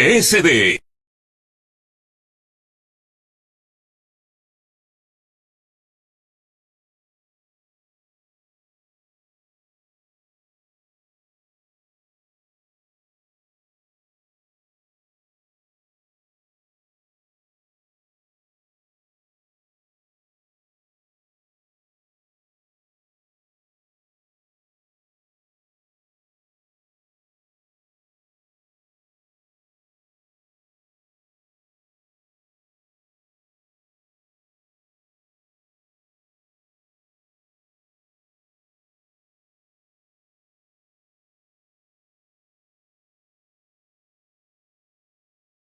RSD.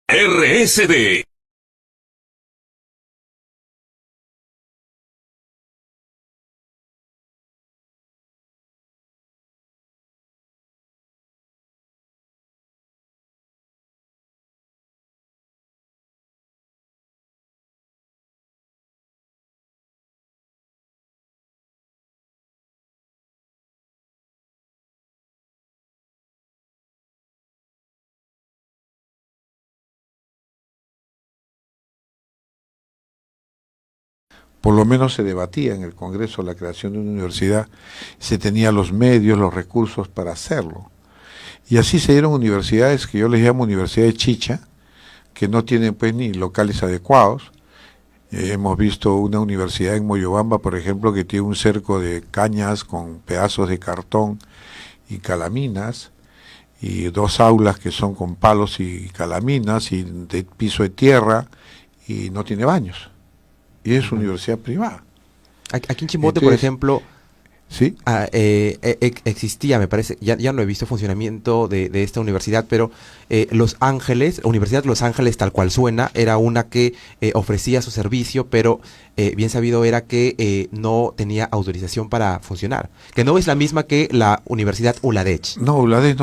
RSD. Por lo menos se debatía en el Congreso la creación de una universidad, se tenía los medios, los recursos para hacerlo. Y así se dieron universidades que yo les llamo universidades chicha, que no tienen pues ni locales adecuados. Hemos visto una universidad en Moyobamba, por ejemplo, que tiene un cerco de cañas con pedazos de cartón y calaminas, y dos aulas que son con palos y calaminas y de piso de tierra, y no tiene baños. Y es universidad privada. Aquí en Chimbote, por ejemplo, ¿sí? Existía, me parece, ya no he visto funcionamiento de esta universidad, pero Los Ángeles, Universidad Los Ángeles, tal cual suena, era una que ofrecía su servicio, pero bien sabido era que no tenía autorización para funcionar, que no es la misma que la Universidad ULADECH. No, ULADECH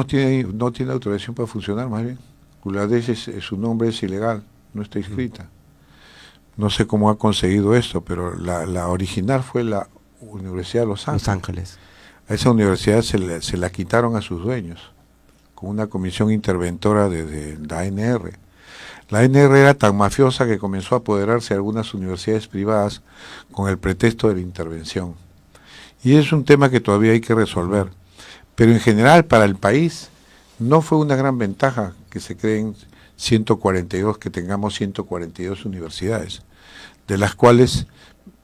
no tiene autorización para funcionar, más bien. ULADECH su nombre es ilegal, no está inscrita. No sé cómo ha conseguido esto, pero la original fue la Universidad de Los Ángeles. Los Ángeles. A esa universidad se la quitaron a sus dueños, con una comisión interventora de la ANR. La ANR era tan mafiosa que comenzó a apoderarse de algunas universidades privadas con el pretexto de la intervención. Y es un tema que todavía hay que resolver. Pero en general, para el país, no fue una gran ventaja que se creen 142, que tengamos 142 universidades, de las cuales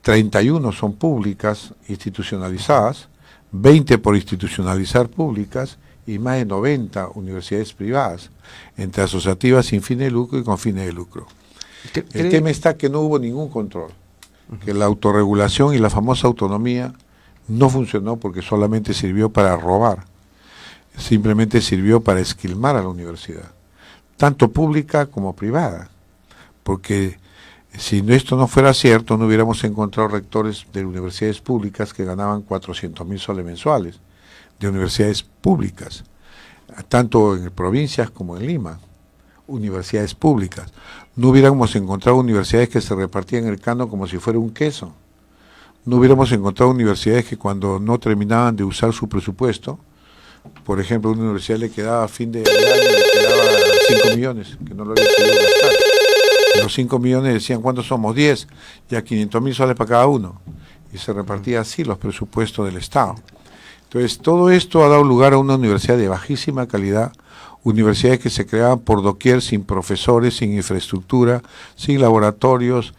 31 son públicas, institucionalizadas, 20 por institucionalizar públicas y más de 90 universidades privadas, entre asociativas sin fines de lucro y con fines de lucro. El tema está que no hubo ningún control, que la autorregulación y la famosa autonomía no funcionó porque solamente sirvió para robar, simplemente sirvió para esquilmar a la universidad, tanto pública como privada, porque si esto no fuera cierto, no hubiéramos encontrado rectores de universidades públicas que ganaban 400.000 soles mensuales, de universidades públicas, tanto en provincias como en Lima, universidades públicas. No hubiéramos encontrado universidades que se repartían el canon como si fuera un queso. No hubiéramos encontrado universidades que cuando no terminaban de usar su presupuesto, por ejemplo, a una universidad le quedaba a fin de año, le quedaba 5 millones, que no lo había podido gastar. Y los 5 millones decían, ¿cuántos somos? 10, ya 500.000 soles para cada uno. Y se repartía así los presupuestos del Estado. Entonces, todo esto ha dado lugar a una universidad de bajísima calidad, universidades que se creaban por doquier, sin profesores, sin infraestructura, sin laboratorios,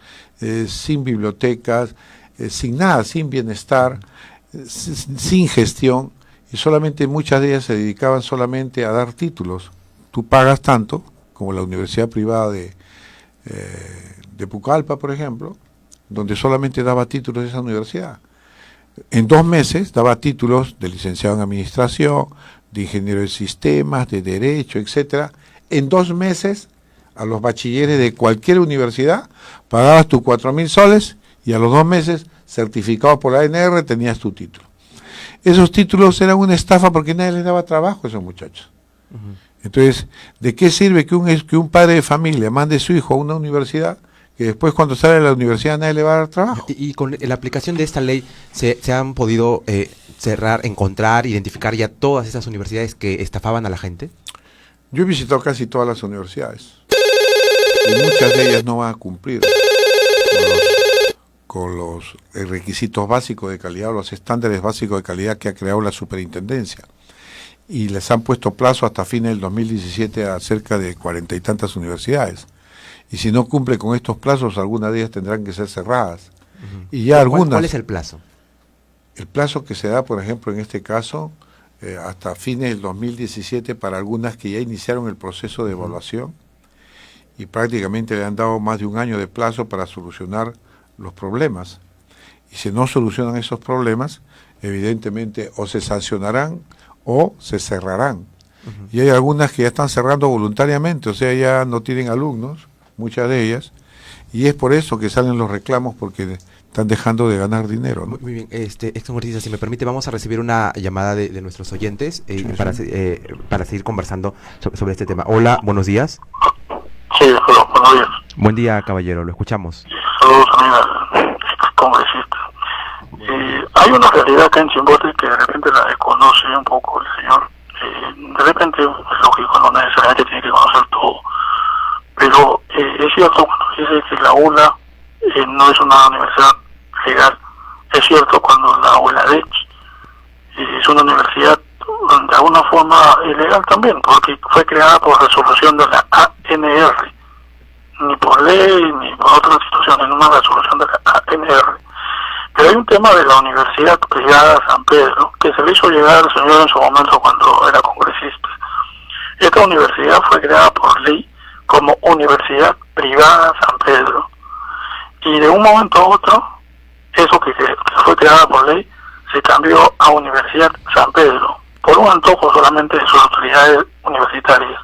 sin bibliotecas, sin nada, sin bienestar, sin gestión, y solamente muchas de ellas se dedicaban solamente a dar títulos. Tú pagas tanto, como la universidad privada de Pucallpa, por ejemplo, donde solamente daba títulos de esa universidad. En 2 meses daba títulos de licenciado en administración, de ingeniero de sistemas, de derecho, etcétera. En 2 meses, a los bachilleres de cualquier universidad, pagabas tus 4.000 soles y a los 2 meses, certificado por la ANR, tenías tu título. Esos títulos eran una estafa porque nadie les daba trabajo a esos muchachos. Entonces, ¿de qué sirve que un padre de familia mande a su hijo a una universidad que después cuando sale de la universidad nadie le va a dar trabajo? Y con la aplicación de esta ley se han podido encontrar, identificar ya todas esas universidades que estafaban a la gente. Yo he visitado casi todas las universidades y muchas de ellas no van a cumplir con los requisitos básicos de calidad o los estándares básicos de calidad que ha creado la superintendencia. Y les han puesto plazo hasta fines del 2017 a cerca de 40 y tantas universidades. Y si no cumple con estos plazos, algunas de ellas tendrán que ser cerradas. Y ya algunas... ¿Cuál es el plazo? El plazo que se da, por ejemplo, en este caso, hasta fines del 2017 para algunas que ya iniciaron el proceso de evaluación y prácticamente le han dado más de un año de plazo para solucionar los problemas. Y si no solucionan esos problemas, evidentemente o se sancionarán o se cerrarán. Y hay algunas que ya están cerrando voluntariamente, o sea, ya no tienen alumnos, muchas de ellas, y es por eso que salen los reclamos, porque están dejando de ganar dinero, ¿no? Muy bien, excomunicista, si me permite, vamos a recibir una llamada de nuestros oyentes para seguir conversando sobre este tema. Hola, buenos días. Sí, hola, buenos días. Buen día, caballero, lo escuchamos. Saludos, amiga congresista. Hay una realidad acá en Chimbote que de repente la desconoce un poco el señor. De repente, es lógico, no necesariamente tiene que conocer todo. Pero es cierto cuando dice que la ULA no es una universidad legal. Es cierto cuando la ULADECH es una universidad de alguna forma ilegal también, porque fue creada por resolución de la ANR, ni por ley ni por otra institución, en una resolución de la ANR. Pero hay un tema de la Universidad Privada San Pedro que se le hizo llegar al señor en su momento cuando era congresista. Esta universidad fue creada por ley como Universidad Privada San Pedro, y de un momento a otro eso que fue creada por ley se cambió a Universidad San Pedro por un antojo solamente de sus autoridades universitarias.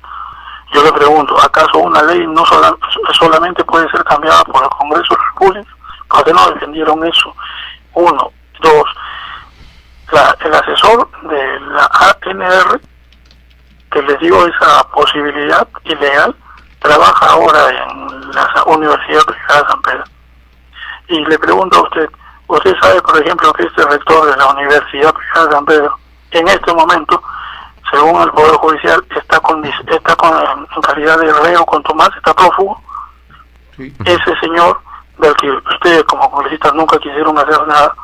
Yo le pregunto, ¿acaso una ley no solamente puede ser cambiada por el Congreso de la República? ¿Por qué no defendieron eso? Uno. Dos, el asesor de la ANR que les dio esa posibilidad ilegal trabaja ahora en la Universidad Privada San Pedro. Y le pregunto a usted, ¿usted sabe, por ejemplo, que este rector de la Universidad Privada San Pedro, en este momento, según el Poder Judicial, está en calidad de reo contumaz, está prófugo? Sí. Ese señor, del que ustedes como congresistas nunca quisieron hacer nada,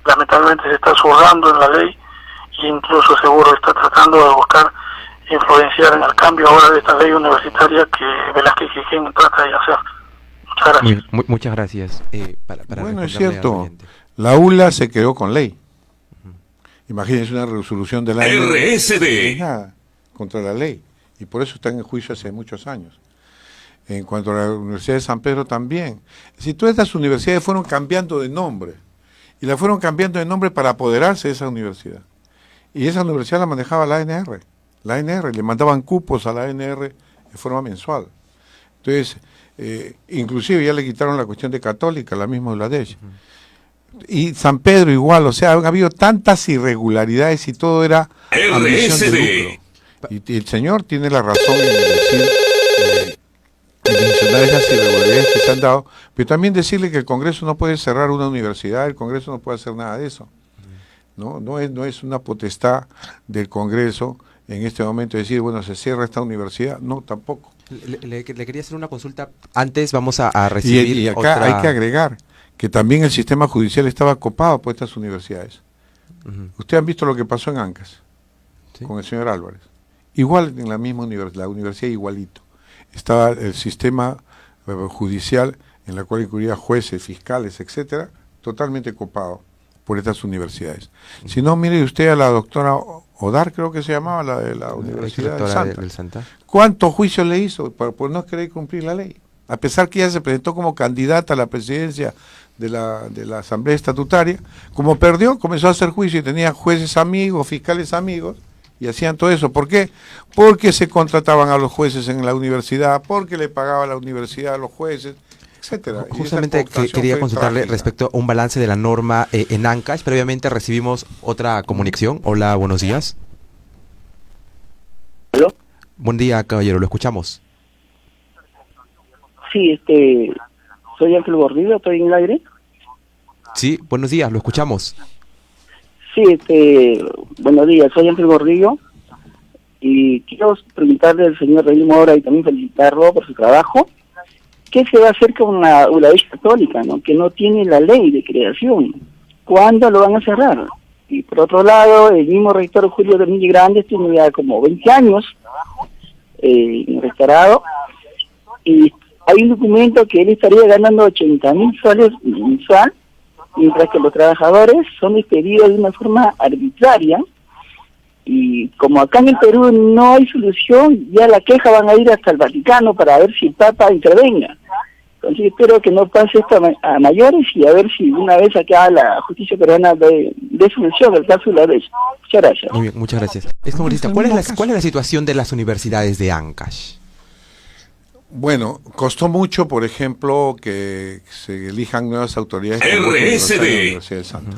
lamentablemente se está zurrando en la ley e incluso seguro está tratando de buscar influenciar en el cambio ahora de esta ley universitaria que Velázquez Quijén trata de hacer. Muchas gracias. Muchas gracias. Bueno, es cierto, la ULA se creó con ley. Imagínense una resolución de la RSD contra la ley, y por eso está en juicio hace muchos años. En cuanto a la Universidad de San Pedro también. Si todas estas universidades fueron cambiando de nombre, y la fueron cambiando de nombre para apoderarse de esa universidad. Y esa universidad la manejaba la ANR. La ANR, le mandaban cupos a la ANR de forma mensual. Entonces, inclusive ya le quitaron la cuestión de católica, la misma ULADECH. Y San Pedro igual, o sea, han habido tantas irregularidades y todo era ambición de lucro. Y el señor tiene la razón en decir, en mencionar esas irregularidades que se han dado, pero también decirle que el Congreso no puede cerrar una universidad, el Congreso no puede hacer nada de eso. No es una potestad del Congreso en este momento decir, bueno, se cierra esta universidad. No, tampoco. Le quería hacer una consulta. Antes vamos a recibir y acá hay que agregar que también el sistema judicial estaba copado por estas universidades. Ustedes han visto lo que pasó en Ancas, ¿sí?, con el señor Álvarez. Igual en la misma universidad, la universidad igualito. Estaba el sistema judicial en la cual incluía jueces, fiscales, etcétera, totalmente copado por estas universidades. Si no, mire usted a la doctora Odar, creo que se llamaba, la de la Universidad del Santa. ¿Cuántos juicios le hizo por no querer cumplir la ley? A pesar que ella se presentó como candidata a la presidencia de la Asamblea Estatutaria, como perdió, comenzó a hacer juicio y tenía jueces amigos, fiscales amigos, y hacían todo eso. ¿Por qué? Porque se contrataban a los jueces en la universidad, porque le pagaba la universidad a los jueces, etcétera. Justamente quería consultarle respecto a un balance de la norma en Ancash. Previamente recibimos otra comunicación. Hola, buenos días. ¿Aló? Buen día, caballero, lo escuchamos. Sí, soy Ángel Gordillo, estoy en el aire. Sí, buenos días, lo escuchamos. Sí, buenos días, soy Ángel Gordillo. Y quiero preguntarle al señor Rey Mora y también felicitarlo por su trabajo. ¿Qué se va a hacer con la ULAES Católica, ¿no? Que no tiene la ley de creación? ¿Cuándo lo van a cerrar? Y por otro lado, el mismo rector Julio Domínguez Grandes tiene ya como 20 años rectorado, y hay un documento que él estaría ganando 80.000 soles mensual, mientras que los trabajadores son despedidos de una forma arbitraria. Y como acá en el Perú no hay solución, ya la queja van a ir hasta el Vaticano para ver si el Papa intervenga. Entonces espero que no pase esto a mayores, y a ver si una vez acá la justicia peruana de solución al caso de la ley. Muchas gracias. Muy bien, muchas gracias. Congresista, ¿cuál es la situación de las universidades de Ancash? Bueno, costó mucho, por ejemplo, que se elijan nuevas autoridades como la Universidad de Santa.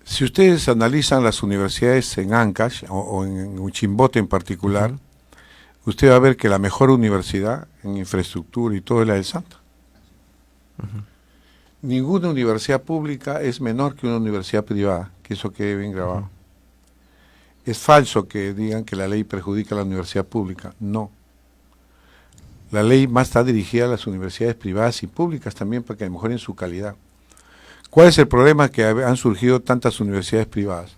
Si ustedes analizan las universidades en Ancash o en Uchimbote en particular, usted va a ver que la mejor universidad en infraestructura y todo es la de Santa. Ninguna universidad pública es menor que una universidad privada, que eso quede bien grabado. Es falso que digan que la ley perjudica a la universidad pública, no. La ley más está dirigida a las universidades privadas y públicas también para que mejoren su calidad. ¿Cuál es el problema que han surgido tantas universidades privadas?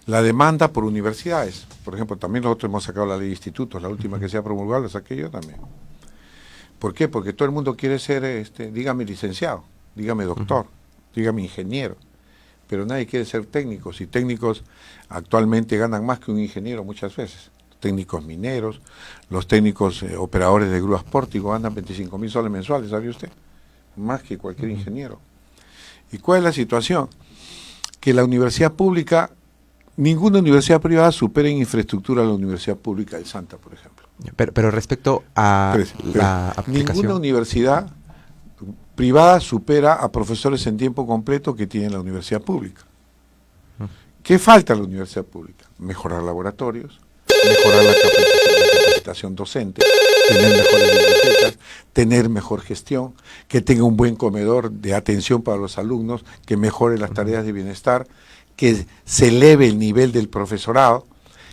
La demanda por universidades. Por ejemplo, también nosotros hemos sacado la ley de institutos, la última que se ha promulgado la saqué yo también. ¿Por qué? Porque todo el mundo quiere ser, dígame licenciado, dígame doctor, dígame ingeniero, pero nadie quiere ser técnicos, y técnicos actualmente ganan más que un ingeniero muchas veces. Técnicos mineros, los técnicos operadores de grúas pórticos ganan 25.000 soles mensuales, ¿sabe usted? Más que cualquier ingeniero. ¿Y cuál es la situación? Que la universidad pública, ninguna universidad privada supera en infraestructura a la Universidad Pública de Santa, por ejemplo. Pero respecto a la aplicación... Ninguna universidad privada supera a profesores en tiempo completo que tiene la universidad pública. ¿Qué falta a la universidad pública? Mejorar laboratorios, mejorar la capacitación docente, tener mejores bibliotecas, tener mejor gestión, que tenga un buen comedor de atención para los alumnos, que mejore las tareas de bienestar, que se eleve el nivel del profesorado,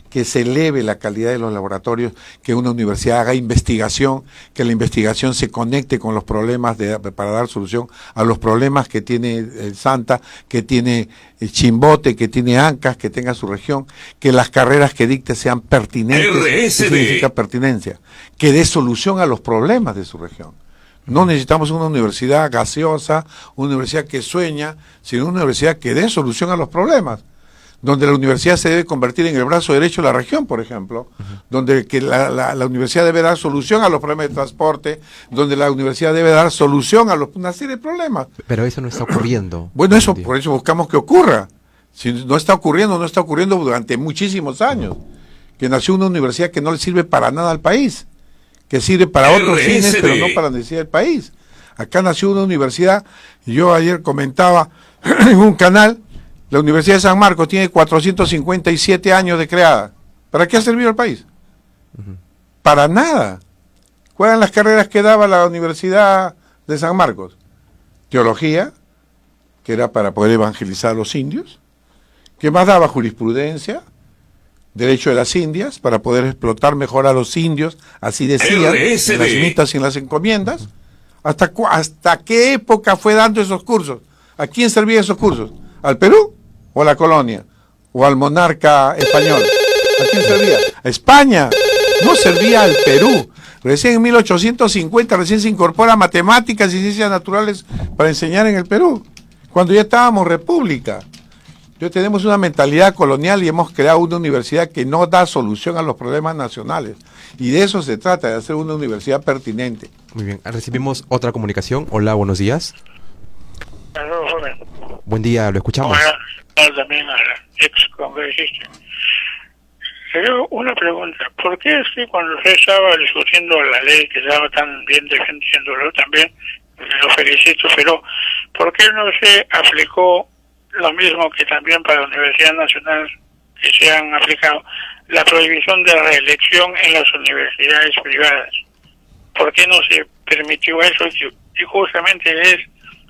que se eleve la calidad de los laboratorios, que una universidad haga investigación, que la investigación se conecte con los problemas para dar solución a los problemas que tiene el Santa, que tiene el Chimbote, que tiene Ancash, que tenga su región, que las carreras que dicte sean pertinentes. ¿Qué significa pertinencia? Que dé solución a los problemas de su región. No necesitamos una universidad gaseosa, una universidad que sueña, sino una universidad que dé solución a los problemas, donde la universidad se debe convertir en el brazo derecho de la región, por ejemplo, donde que la universidad debe dar solución a los problemas de transporte, donde la universidad debe dar solución a una serie de problemas. Pero eso no está ocurriendo. Bueno, por eso buscamos que ocurra. Si no está ocurriendo, no está ocurriendo durante muchísimos años. Que nació una universidad que no le sirve para nada al país, que sirve para otros fines, pero no para la necesidad del país. Acá nació una universidad, y yo ayer comentaba en un canal, la Universidad de San Marcos tiene 457 años de creada. ¿Para qué ha servido al país? Para nada. ¿Cuáles eran las carreras que daba la Universidad de San Marcos? Teología, que era para poder evangelizar a los indios. ¿Qué más daba? Jurisprudencia, derecho de las Indias, para poder explotar mejor a los indios, así decían en las mitas y en las encomiendas. ¿Hasta qué época fue dando esos cursos? ¿A quién servían esos cursos? ¿Al Perú o a la colonia? ¿O al monarca español? ¿A quién servía? A España. No servía al Perú. Recién en 1850 recién se incorpora matemáticas y ciencias naturales para enseñar en el Perú, cuando ya estábamos república. Entonces tenemos una mentalidad colonial y hemos creado una universidad que no da solución a los problemas nacionales. Y de eso se trata, de hacer una universidad pertinente. Muy bien, recibimos otra comunicación. Hola, buenos días. Aló, joven. Buen día, lo escuchamos. Hola, también a la ex congresista. Pero una pregunta, ¿por qué es que cuando usted estaba discutiendo la ley, que estaba tan bien defendiéndolo también, lo felicito, pero ¿por qué no se aplicó lo mismo que también para la Universidad Nacional, que se han aplicado, la prohibición de reelección en las universidades privadas? ¿Por qué no se permitió eso? Y justamente es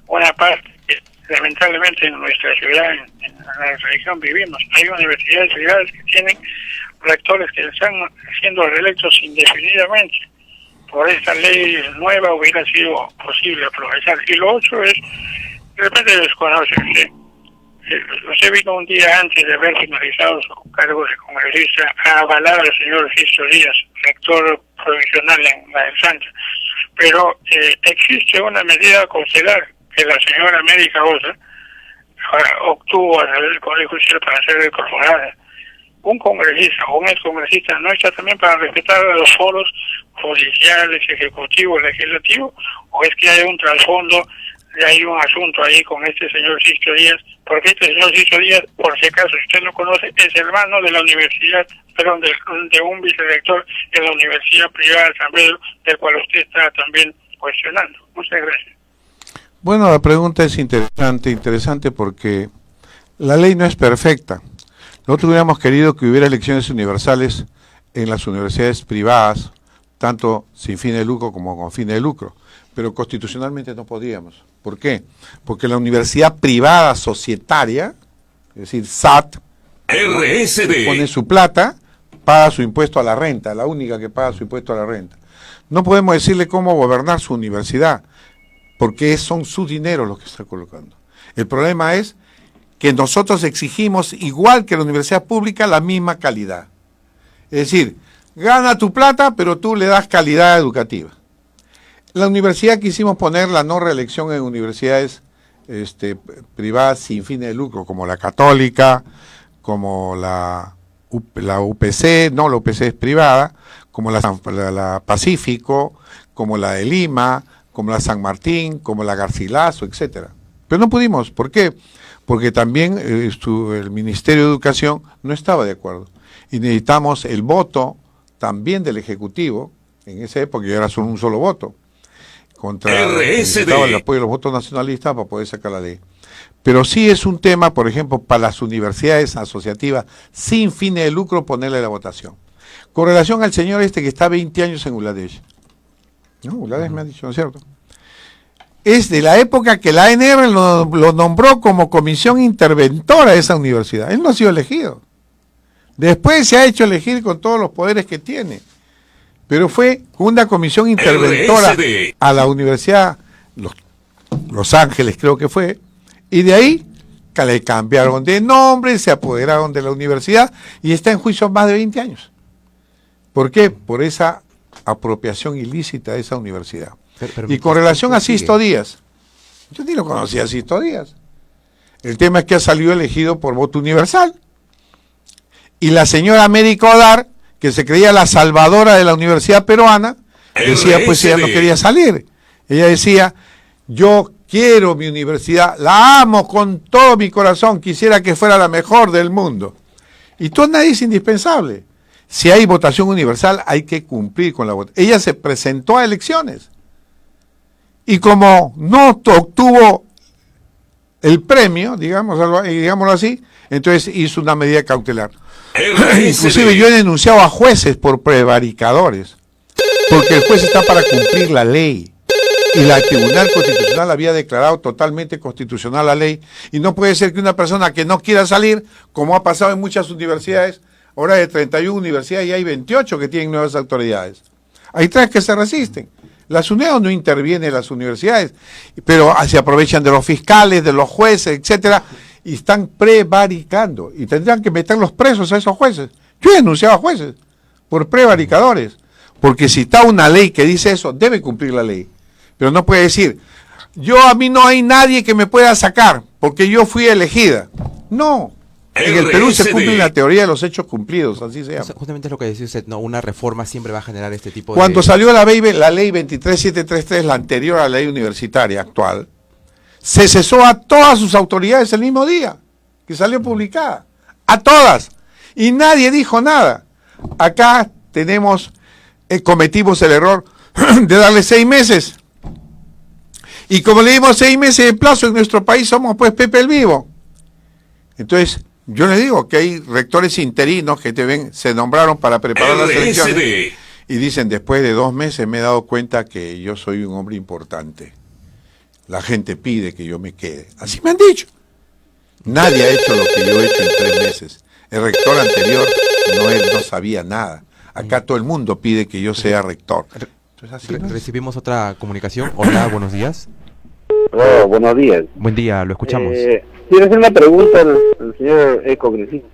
una parte que lamentablemente en nuestra ciudad, en la región vivimos. Hay universidades privadas que tienen rectores que están siendo reelectos indefinidamente. Por esta ley nueva hubiera sido posible aprovechar. Y lo otro es, de repente desconoce usted. Usted vino un día antes de haber finalizado su cargo de congresista a avalar al señor Sisto Díaz, rector provisional en la del Santa. Pero existe una medida cautelar que la señora América Osa obtuvo a través del Poder Judicial para ser incorporada. Un congresista o un excongresista no está también para respetar los foros judiciales, ejecutivos, legislativos, o es que hay un trasfondo, hay un asunto ahí con este señor Sisto Díaz, porque este señor Sisto Díaz, por si acaso usted no conoce, es hermano de la universidad, perdón, de un vicerrector en la Universidad Privada de San Pedro, del cual usted está también cuestionando. Muchas gracias. Bueno, la pregunta es interesante porque la ley no es perfecta. Nosotros hubiéramos querido que hubiera elecciones universales en las universidades privadas, tanto sin fin de lucro como con fin de lucro, pero constitucionalmente no podíamos. ¿Por qué? Porque la universidad privada societaria, es decir, SAT, RSD, pone su plata, paga su impuesto a la renta, la única que paga su impuesto a la renta. No podemos decirle cómo gobernar su universidad, porque son sus dineros los que está colocando. El problema es que nosotros exigimos, igual que la universidad pública, la misma calidad. Es decir, gana tu plata, pero tú le das calidad educativa. La universidad quisimos poner la no reelección en universidades privadas sin fines de lucro, como la Católica, como la UPC, no, la UPC es privada, como la Pacífico, como la de Lima, como la San Martín, como la Garcilaso, etcétera. Pero no pudimos. ¿Por qué? Porque también el Ministerio de Educación no estaba de acuerdo. Y necesitamos el voto también del Ejecutivo, en esa época ya era solo un solo voto, necesitaba el apoyo de los votos nacionalistas para poder sacar la ley. Pero sí es un tema, por ejemplo, para las universidades asociativas sin fines de lucro ponerle la votación. Con relación al señor que está 20 años en Uladesh. No, Uladesh me ha dicho, ¿no es cierto? Es de la época que la ANR lo nombró como comisión interventora de esa universidad. Él no ha sido elegido. Después se ha hecho elegir con todos los poderes que tiene. Pero fue una comisión interventora a la Universidad Los Ángeles, creo que fue, y de ahí le cambiaron de nombre, se apoderaron de la universidad y está en juicio más de 20 años. ¿Por qué? Por esa apropiación ilícita de esa universidad. Y con relación a Sisto Díaz, yo ni lo conocía a Sisto Díaz. El tema es que ha salido elegido por voto universal. Y la señora América Odar, que se creía la salvadora de la universidad peruana, decía pues ella no quería salir. Ella decía, yo quiero mi universidad, la amo con todo mi corazón, quisiera que fuera la mejor del mundo. Y todo nadie es indispensable. Si hay votación universal, hay que cumplir con la votación. Ella se presentó a elecciones. Y como no obtuvo el premio, digámoslo así, entonces hizo una medida cautelar. Inclusive yo he denunciado a jueces por prevaricadores, porque el juez está para cumplir la ley. Y la Tribunal Constitucional había declarado totalmente constitucional la ley. Y no puede ser que una persona que no quiera salir, como ha pasado en muchas universidades, ahora de 31 universidades y hay 28 que tienen nuevas autoridades. Hay 3 que se resisten. La SUNEDO no interviene en las universidades, pero se aprovechan de los fiscales, de los jueces, etcétera, y están prevaricando. Y tendrán que meterlos presos a esos jueces. Yo he denunciado a jueces por prevaricadores, porque si está una ley que dice eso, debe cumplir la ley. Pero no puede decir, a mí no hay nadie que me pueda sacar, porque yo fui elegida. No. En el Perú se cumple la teoría de los hechos cumplidos, así se llama. Justamente es lo que decía usted, ¿no? Una reforma siempre va a generar este tipo Cuando salió la ley 23733, la anterior a la ley universitaria actual, se cesó a todas sus autoridades el mismo día que salió publicada. A todas. Y nadie dijo nada. Acá cometimos el error de darle 6 meses. Y como le dimos 6 meses de plazo en nuestro país, somos pues Pepe el Vivo. Entonces, yo le digo que hay rectores interinos que se nombraron para preparar las elecciones y dicen, después de 2 meses me he dado cuenta que yo soy un hombre importante. La gente pide que yo me quede. Así me han dicho. Nadie ha hecho lo que yo he hecho en 3 meses. El rector anterior él no sabía nada. Acá todo el mundo pide que yo sea rector. Entonces, así no es. Recibimos otra comunicación. Hola, buenos días. Oh, buenos días. Buen día, lo escuchamos. Quiero hacer una pregunta al señor congresista.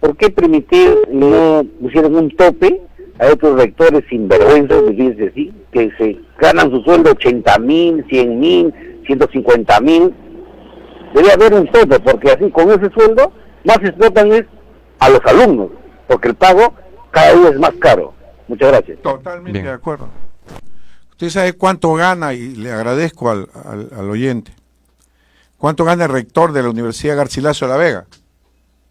¿Por qué permitir no pusieron un tope a otros rectores sinvergüenzas, fíjense así, que se ganan su sueldo 80.000, 100.000, 150.000? Debe haber un tope, porque así con ese sueldo más explotan es a los alumnos, porque el pago cada día es más caro. Muchas gracias. Totalmente Bien. de acuerdo. Usted sabe cuánto gana, y le agradezco al oyente, cuánto gana el rector de la Universidad Garcilaso de la Vega,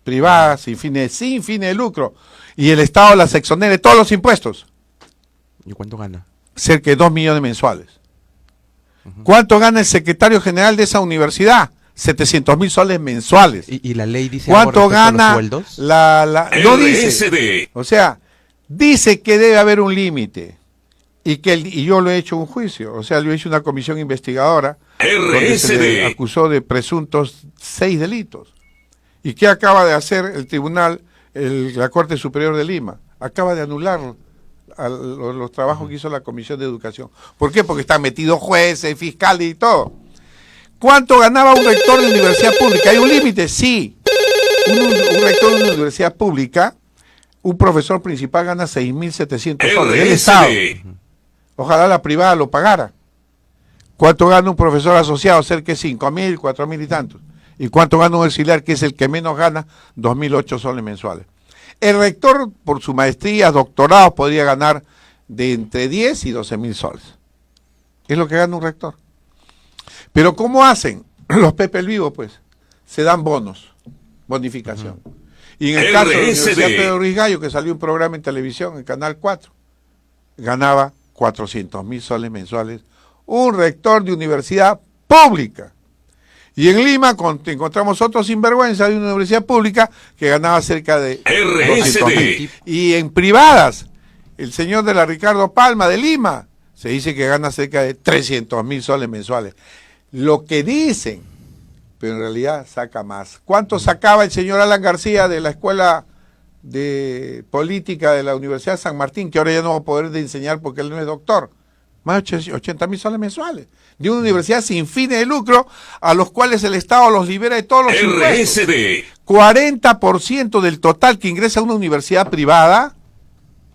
privada, sin fines de lucro, y el Estado las exonera de todos los impuestos, ¿Y cuánto gana? cerca de 2 millones mensuales. ¿Cuánto gana el secretario general de esa universidad? 700.000 soles mensuales. ¿Y la ley dice algo ¿Cuánto respecto a los gana sueldos? no dice? RSD. O sea, dice que debe haber un límite. Y yo lo he hecho un juicio, o sea, yo he hecho una comisión investigadora donde se le RSD. acusó de presuntos 6 delitos. ¿Y qué acaba de hacer el tribunal, la Corte Superior de Lima? Acaba de anular los trabajos que hizo la Comisión de Educación. ¿Por qué? Porque están metidos jueces, fiscales y todo. ¿Cuánto ganaba un rector de universidad pública? ¿Hay un límite? Sí. Un rector de una universidad pública, un profesor principal gana 6.700 soles del Estado. RSD. Ojalá la privada lo pagara. ¿Cuánto gana un profesor asociado? Cerca de 5.000, 4.000 y tantos. ¿Y cuánto gana un auxiliar, que es el que menos gana? 2.008 soles mensuales. El rector, por su maestría, doctorado, podría ganar de entre 10 y 12.000 soles. Es lo que gana un rector. Pero ¿cómo hacen? Los Pepe el Vivo, pues, se dan bonos, bonificación. Y en el caso de la RSD. Universidad Pedro Ruiz Gallo, que salió un programa en televisión, en Canal 4, ganaba 400.000 soles mensuales, un rector de universidad pública. Y en Lima encontramos otro sinvergüenza de una universidad pública que ganaba cerca de RSD. 200.000. Y en privadas, el señor de la Ricardo Palma de Lima, se dice que gana cerca de 300.000 soles mensuales. Lo que dicen, pero en realidad saca más. ¿Cuánto sacaba el señor Alan García de la Escuela de Política de la Universidad de San Martín, que ahora ya no va a poder enseñar porque él no es doctor? Más de 80.000 soles mensuales. De una universidad sin fines de lucro, a los cuales el Estado los libera de todos los impuestos. RSD. 40% del total que ingresa a una universidad privada,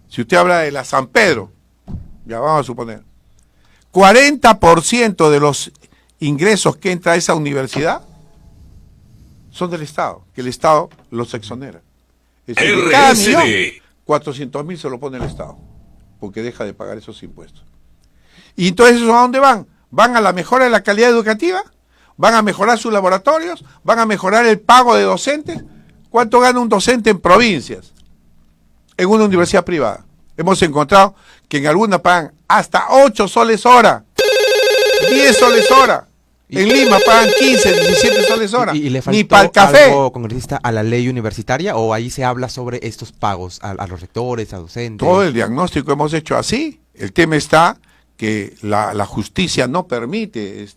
si usted habla de la San Pedro, ya vamos a suponer, 40% de los ingresos que entra a esa universidad son del Estado, que el Estado los exonera. Es decir, de cada millón, RSD. 400.000 se lo pone el Estado, porque deja de pagar esos impuestos. ¿Y entonces esos a dónde van? ¿Van a la mejora de la calidad educativa? ¿Van a mejorar sus laboratorios? ¿Van a mejorar el pago de docentes? ¿Cuánto gana un docente en provincias? En una universidad privada. Hemos encontrado que en algunas pagan hasta 8 soles hora, 10 soles hora. En Lima pagan 15, 17 soles hora. ¿Y le Ni faltó para el café. algo, congresista, a la ley universitaria, o ahí se habla sobre estos pagos a los rectores, a docentes? Todo el diagnóstico hemos hecho así. El tema está que la justicia no permite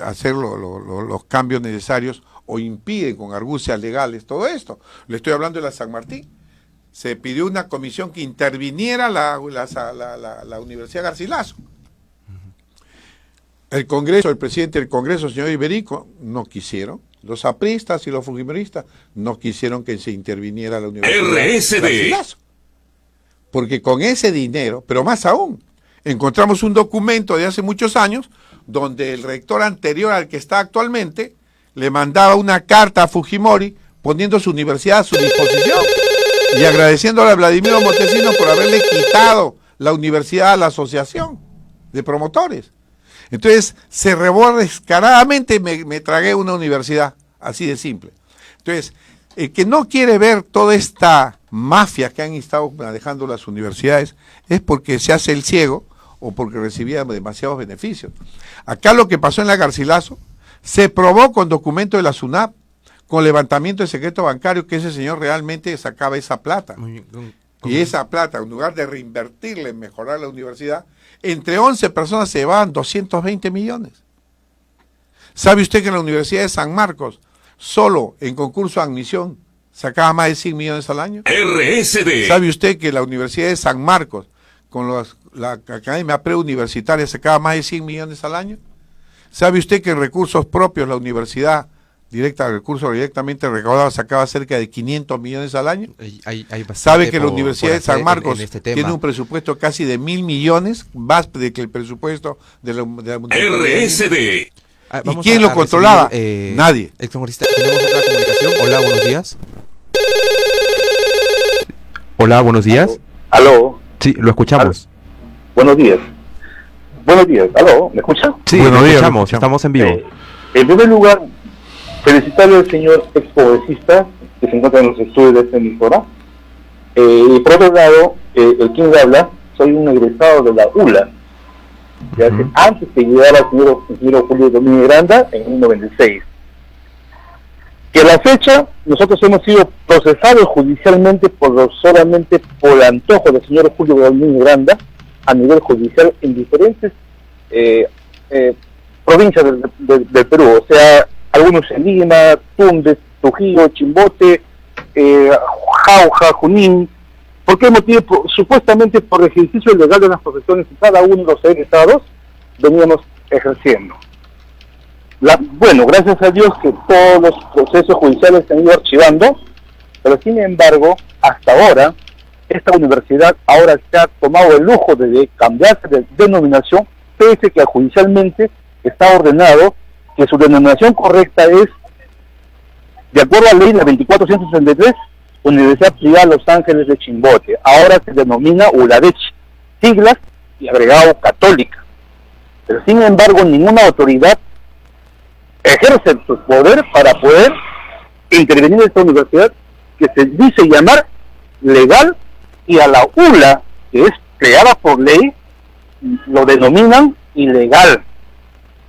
hacer los cambios necesarios, o impide con argucias legales todo esto. Le estoy hablando de la San Martín. Se pidió una comisión que interviniera la Universidad Garcilaso. El Congreso, el presidente del Congreso, señor Iberico, no quisieron. Los apristas y los fujimoristas no quisieron que se interviniera la Universidad RSD. Garcilaso. Porque con ese dinero, pero más aún, encontramos un documento de hace muchos años donde el rector anterior al que está actualmente le mandaba una carta a Fujimori poniendo su universidad a su disposición y agradeciéndole a Vladimiro Montesinos por haberle quitado la universidad a la asociación de promotores. Entonces, se robó descaradamente, me tragué una universidad, así de simple. Entonces, el que no quiere ver toda esta mafia que han estado manejando las universidades es porque se hace el ciego o porque recibía demasiados beneficios. Acá lo que pasó en la Garcilaso se probó con documento de la SUNAP, con levantamiento de secreto bancario, que ese señor realmente sacaba esa plata. Muy bien. Y esa plata, en lugar de reinvertirla en mejorar la universidad, entre 11 personas se llevaban 220 millones. ¿Sabe usted que en la Universidad de San Marcos, solo en concurso de admisión, sacaba más de 100 millones al año. RSD. ¿Sabe usted que la Universidad de San Marcos, con la Academia Preuniversitaria, sacaba más de 100 millones al año? ¿Sabe usted que en recursos propios la universidad directamente recaudada sacaba cerca de 500 millones al año? ¿Sabe que la Universidad de San Marcos tiene un presupuesto casi de 1.000 millones, más de que el presupuesto de la RSD? ¿Y quién lo controlaba? Nadie. Excongresista, tenemos otra comunicación. Hola, buenos días. Hola, buenos días. Aló. Sí, lo escuchamos. Buenos días. Buenos días. Aló, ¿me escucha? Sí, Buenos lo días, escuchamos, estamos en vivo. En primer lugar, felicitarle al señor expoesista que se encuentra en los estudios de esta emisora. Y por otro lado, el quien habla, soy un egresado de la ULA, antes de llegar al señor Julio Domínguez Granda en 1996. Que a la fecha nosotros hemos sido procesados judicialmente solamente por el antojo del señor Julio Domínguez Granda a nivel judicial en diferentes provincias del Perú, o sea, algunos en Lima, Tumbes, Trujillo, Chimbote, Jauja, Junín. ¿Por qué motivo? Supuestamente por el ejercicio ilegal de las profesiones que cada uno de los estados veníamos ejerciendo. Bueno, gracias a Dios que todos los procesos judiciales se han ido archivando, pero sin embargo, hasta ahora, esta universidad ahora se ha tomado el lujo de cambiarse de denominación, pese que judicialmente está ordenado que su denominación correcta es, de acuerdo a la ley de 2463, Universidad Privada Los Ángeles de Chimbote. Ahora se denomina ULADECH, siglas y agregado católica. Pero sin embargo, ninguna autoridad ejerce su poder para poder intervenir en esta universidad que se dice llamar legal, y a la ULA, que es creada por ley, lo denominan ilegal.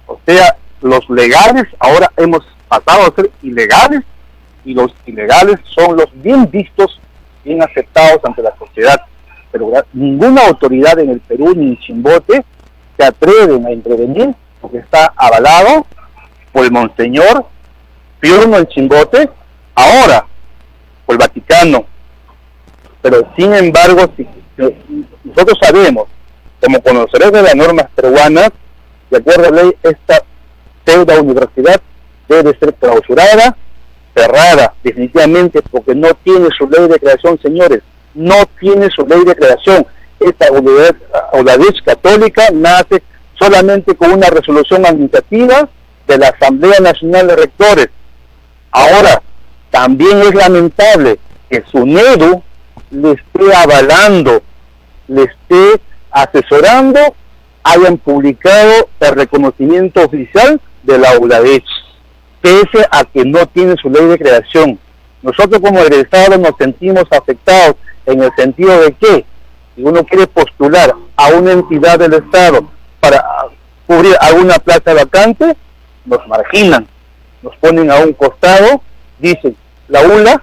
O sea, los legales ahora hemos pasado a ser ilegales, y los ilegales son los bien vistos, bien aceptados ante la sociedad. Pero ninguna autoridad en el Perú ni en Chimbote se atreven a intervenir, porque está avalado por el Monseñor Piorno en Chimbote, ahora por el Vaticano. Pero sin embargo, nosotros sabemos, como conocedores de las normas peruanas, de acuerdo a la ley, esta pseudo universidad debe ser clausurada, cerrada, definitivamente, porque no tiene su ley de creación, señores, no tiene su ley de creación. Esta ULADECH católica nace solamente con una resolución administrativa de la Asamblea Nacional de Rectores. Ahora, también es lamentable que SUNEDU le esté avalando, le esté asesorando, hayan publicado el reconocimiento oficial de la ULADECH, pese a que no tiene su ley de creación. Nosotros como egresados nos sentimos afectados en el sentido de que si uno quiere postular a una entidad del Estado para cubrir alguna plaza vacante, nos marginan, nos ponen a un costado, dicen, la ULA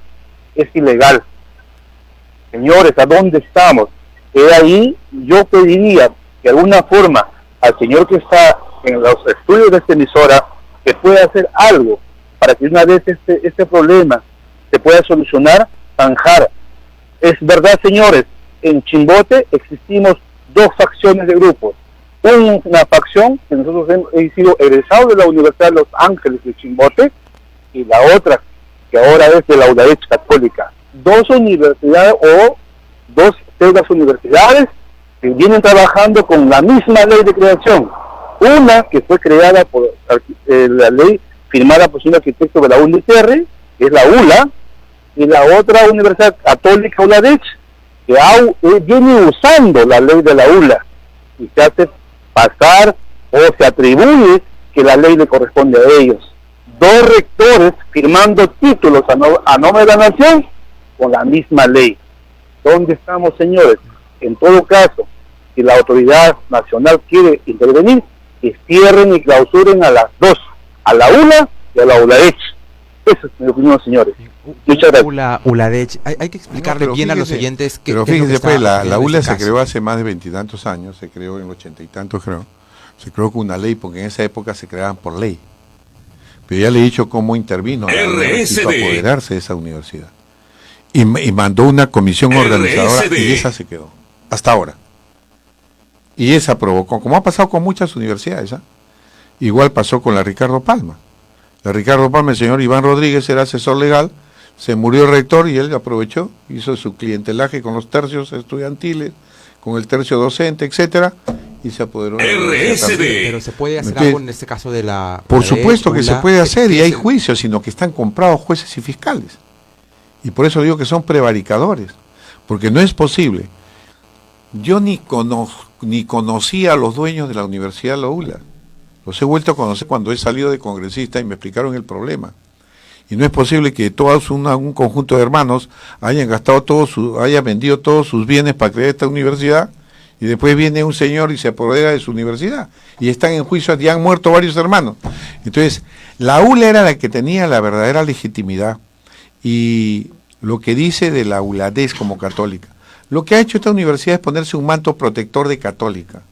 es ilegal. Señores, ¿a dónde estamos? Ahí yo pediría que de alguna forma al señor que está en los estudios de esta emisora, que pueda hacer algo para que una vez este problema se pueda solucionar, zanjar. Es verdad, señores, en Chimbote existimos dos facciones de grupos. Una facción que nosotros hemos sido egresados de la Universidad de Los Ángeles de Chimbote, y la otra que ahora es de la ULADECH católica. Dos universidades o dos pseudas universidades que vienen trabajando con la misma ley de creación. Una que fue creada por la ley firmada por un arquitecto de la UNITR, que es la ULA, y la otra Universidad Católica ULADECH, que viene usando la ley de la ULA y se hace pasar o se atribuye que la ley le corresponde a ellos. Dos rectores firmando títulos a nombre de la nación con la misma ley. ¿Dónde estamos, señores? En todo caso, si la autoridad nacional quiere intervenir, que cierren y clausuren a las dos, a la ULA y a la ULADECH. Esa es mi opinión, señores. Muchas gracias. ULADECH. Hay que explicarle bien a los oyentes que... Pero fíjense, pues, la ULA se creó hace más de 20 y tantos años, se creó en 80 y tantos, creo. Se creó con una ley, porque en esa época se creaban por ley. Pero ya le he dicho cómo intervino a apoderarse de esa universidad. y mandó una comisión organizadora RSD. y esa se quedó, hasta ahora. Y esa provocó, como ha pasado con muchas universidades, igual pasó con la Ricardo Palma. La Ricardo Palma, el señor Iván Rodríguez era asesor legal, se murió el rector y él aprovechó, hizo su clientelaje con los tercios estudiantiles, con el tercio docente, etcétera, y se apoderó de la universidad también. Pero se puede hacer Entonces, algo en este caso de la... Por la supuesto que se ULA, puede hacer y hay es el- juicios, sino que están comprados jueces y fiscales. Y por eso digo que son prevaricadores, porque no es posible. Yo ni conocía a los dueños de la Universidad de la ULA. Los he vuelto a conocer cuando he salido de congresista y me explicaron el problema. Y no es posible que todos un conjunto de hermanos hayan hayan vendido todos sus bienes para crear esta universidad, y después viene un señor y se apodera de su universidad y están en juicio, ya han muerto varios hermanos. Entonces, la ULA era la que tenía la verdadera legitimidad, y lo que dice de la ULADES como católica, lo que ha hecho esta universidad es ponerse un manto protector de católica,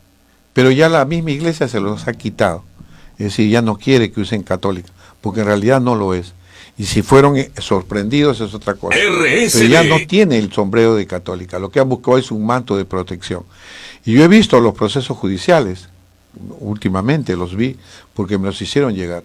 pero ya la misma iglesia se los ha quitado, es decir, ya no quiere que usen católica, porque en realidad no lo es. Y si fueron sorprendidos es otra cosa. RSD. Pero ya no tiene el sombrero de católica, lo que han buscado es un manto de protección. Y yo he visto los procesos judiciales, últimamente los vi, porque me los hicieron llegar.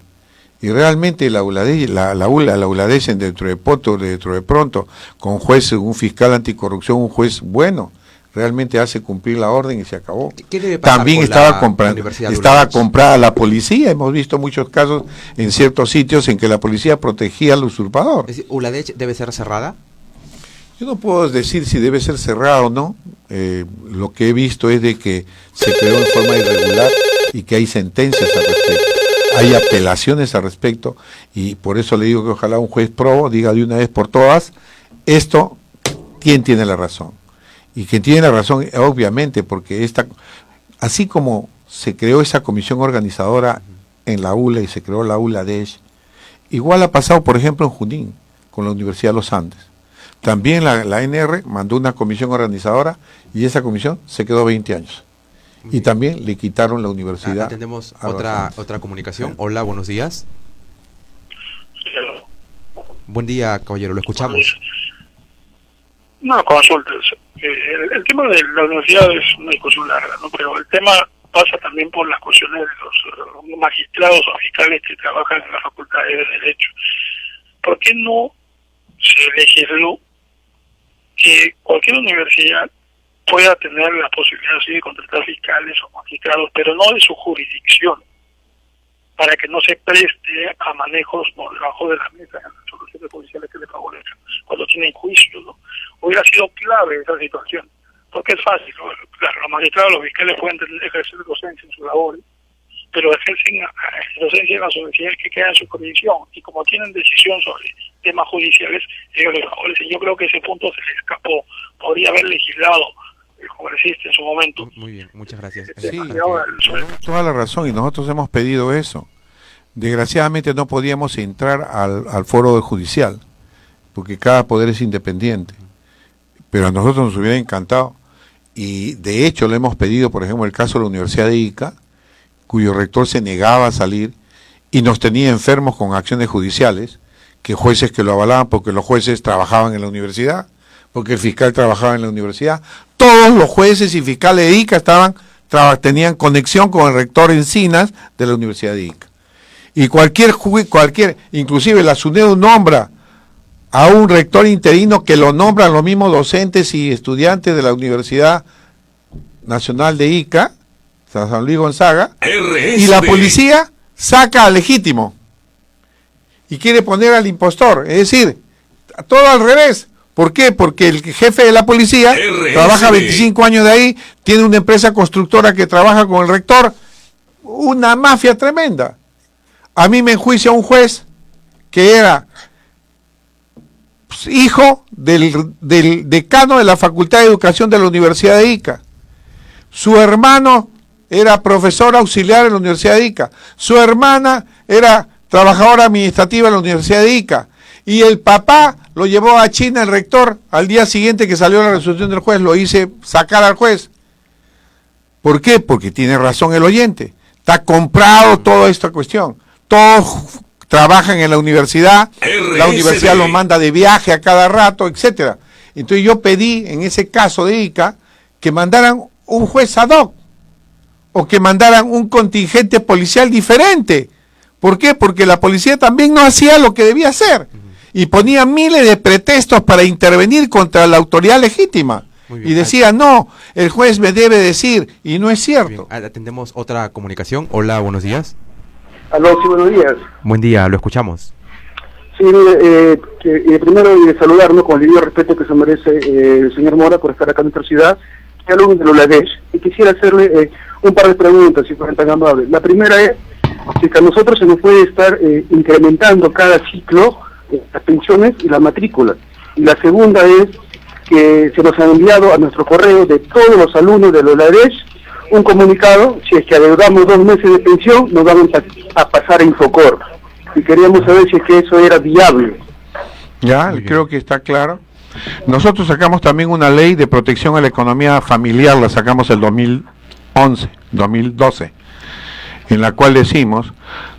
Y realmente la ULADES dentro de pronto, con juez, un fiscal anticorrupción, un juez bueno, realmente hace cumplir la orden y se acabó. ¿Qué debe pasar También con estaba la comprando, Universidad de estaba ULADES? comprada la policía. Hemos visto muchos casos en ciertos sitios en que la policía protegía al usurpador. Es decir, ¿ULADES debe ser cerrada? Yo no puedo decir si debe ser cerrada o no. Lo que he visto es de que se creó en forma irregular y que hay sentencias al respecto. Hay apelaciones al respecto, y por eso le digo que ojalá un juez probo diga de una vez por todas esto, quién tiene la razón. Y quien tiene la razón, obviamente, porque así como se creó esa comisión organizadora en la ULA y se creó la ULADES, igual ha pasado, por ejemplo, en Junín, con la Universidad de los Andes. También la ANR mandó una comisión organizadora y esa comisión se quedó 20 años. Y también le quitaron la universidad. Tenemos a los Andes. otra comunicación. Hola, buenos días. Sí, Buen día, caballero, lo escuchamos. una consulta. El tema de la universidad es una discusión larga, ¿no? Pero el tema pasa también por las cuestiones de los magistrados o fiscales que trabajan en las facultades de Derecho. ¿Por qué no se legisló que cualquier universidad pueda tener la posibilidad sí, de contratar fiscales o magistrados, pero no de su jurisdicción, para que no se preste a manejos por debajo de la mesa en las soluciones judiciales que le favorezcan cuando tienen juicio, ¿no? Hubiera sido clave esa situación, porque es fácil, ¿no? Claro, los magistrados, los fiscales pueden ejercer docencia en sus labores, pero ejercen docencia en las universidades que quedan en su jurisdicción, y como tienen decisión sobre temas judiciales, ellos les favorecen. Yo creo que ese punto se le escapó, podría haber legislado el congresista en su momento. Muy bien, muchas gracias. Sí, Ahora, toda la razón, y nosotros hemos pedido eso. Desgraciadamente no podíamos entrar al foro judicial, porque cada poder es independiente. Pero a nosotros nos hubiera encantado, y de hecho le hemos pedido, por ejemplo, el caso de la Universidad de Ica, cuyo rector se negaba a salir y nos tenía enfermos con acciones judiciales, que jueces que lo avalaban porque los jueces trabajaban en la universidad, porque el fiscal trabajaba en la universidad. Todos los jueces y fiscales de Ica tenían conexión con el rector Encinas de la Universidad de Ica. Y inclusive la SUNEDU nombra a un rector interino que lo nombran los mismos docentes y estudiantes de la Universidad Nacional de Ica, San Luis Gonzaga, y la policía saca al legítimo y quiere poner al impostor, es decir, todo al revés. ¿Por qué? Porque el jefe de la policía trabaja 25 años de ahí, tiene una empresa constructora que trabaja con el rector, una mafia tremenda. A mí me enjuicia un juez que era hijo del decano de la Facultad de Educación de la Universidad de Ica. Su hermano era profesor auxiliar en la Universidad de Ica. Su hermana era trabajadora administrativa en la Universidad de Ica. Y el papá lo llevó a China, el rector, al día siguiente que salió la resolución del juez, lo hice sacar al juez. ¿Por qué? Porque tiene razón el oyente. Está comprado toda esta cuestión. Todo trabajan en la universidad, la RSD. universidad los manda de viaje a cada rato, etcétera. Entonces yo pedí, en ese caso de Ica, que mandaran un juez ad hoc, o que mandaran un contingente policial diferente. ¿Por qué? Porque la policía también no hacía lo que debía hacer, y ponía miles de pretextos para intervenir contra la autoridad legítima. Y decía, no, el juez me debe decir, y no es cierto. Bien, atendemos otra comunicación. Hola, buenos días. Aló, sí, buenos días. Buen día, lo escuchamos. Sí, mire, primero saludarnos con el debido respeto que se merece el señor Mora por estar acá en nuestra ciudad, y alumno de Luladesh, y quisiera hacerle un par de preguntas, si fueran tan amables. La primera es, si que a nosotros se nos puede estar incrementando cada ciclo las pensiones y las matrículas. Y la segunda es que se nos ha enviado a nuestro correo de todos los alumnos de Luladesh un comunicado, si es que adeudamos 2 meses de pensión, nos van a pasar a Infocor. Y queríamos saber si es que eso era viable. Ya, creo que está claro. Nosotros sacamos también una ley de protección a la economía familiar, la sacamos el 2012, en la cual decimos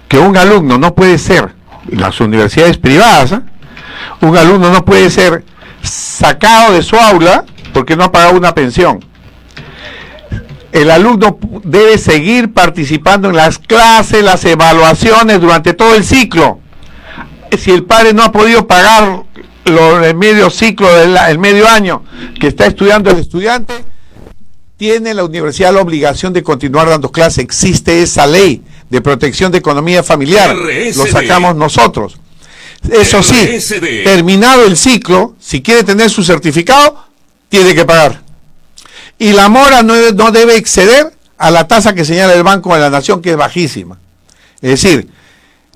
que un alumno no puede ser, las universidades privadas, un alumno no puede ser sacado de su aula porque no ha pagado una pensión. El alumno debe seguir participando en las clases, las evaluaciones durante todo el ciclo. Si el padre no ha podido pagar el medio ciclo, el medio año que está estudiando el estudiante, tiene la universidad la obligación de continuar dando clases. Existe esa ley de protección de economía familiar, lo sacamos nosotros. Eso sí, terminado el ciclo, si quiere tener su certificado, tiene que pagar. Y la mora no debe exceder a la tasa que señala el Banco de la Nación, que es bajísima. Es decir,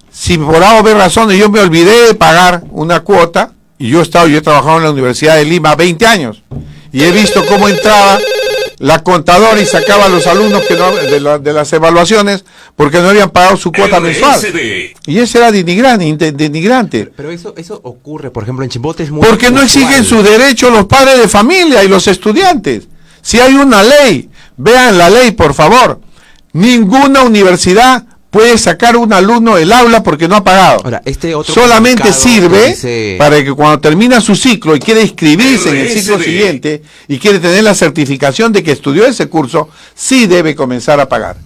si por A o B razones yo me olvidé de pagar una cuota, y yo he trabajado en la Universidad de Lima 20 años, y he visto cómo entraba la contadora y sacaba a los alumnos que no, de las evaluaciones porque no habían pagado su cuota mensual. Y ese era denigrante. Pero eso ocurre, por ejemplo, en Chimbote es muy porque no exigen sus derechos los padres de familia y los estudiantes. Si hay una ley, vean la ley, por favor. Ninguna universidad puede sacar un alumno del aula porque no ha pagado. Ahora, solamente sirve para que cuando termina su ciclo y quiere inscribirse en el ciclo siguiente y quiere tener la certificación de que estudió ese curso, sí debe comenzar a pagar.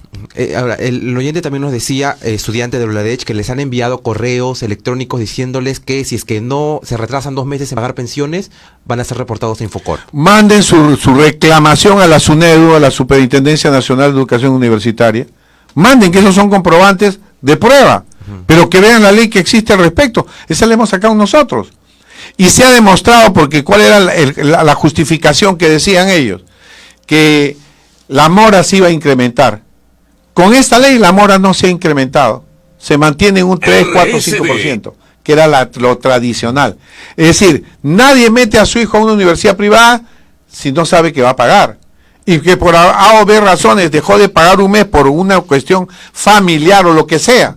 Ahora, el oyente también nos decía, estudiante de Luladesh, que les han enviado correos electrónicos diciéndoles que si es que no se retrasan 2 meses en pagar pensiones, van a ser reportados a Infocor. Manden su reclamación a la SUNEDU, a la Superintendencia Nacional de Educación Universitaria. Manden, que esos son comprobantes de prueba, pero que vean la ley que existe al respecto. Esa la hemos sacado nosotros. Y se ha demostrado, porque cuál era la justificación que decían ellos, que la mora se iba a incrementar. Con esta ley la mora no se ha incrementado, se mantiene en un 3, 4, 5%, que era lo tradicional. Es decir, nadie mete a su hijo a una universidad privada si no sabe que va a pagar. Y que por A o B razones dejó de pagar un mes por una cuestión familiar o lo que sea.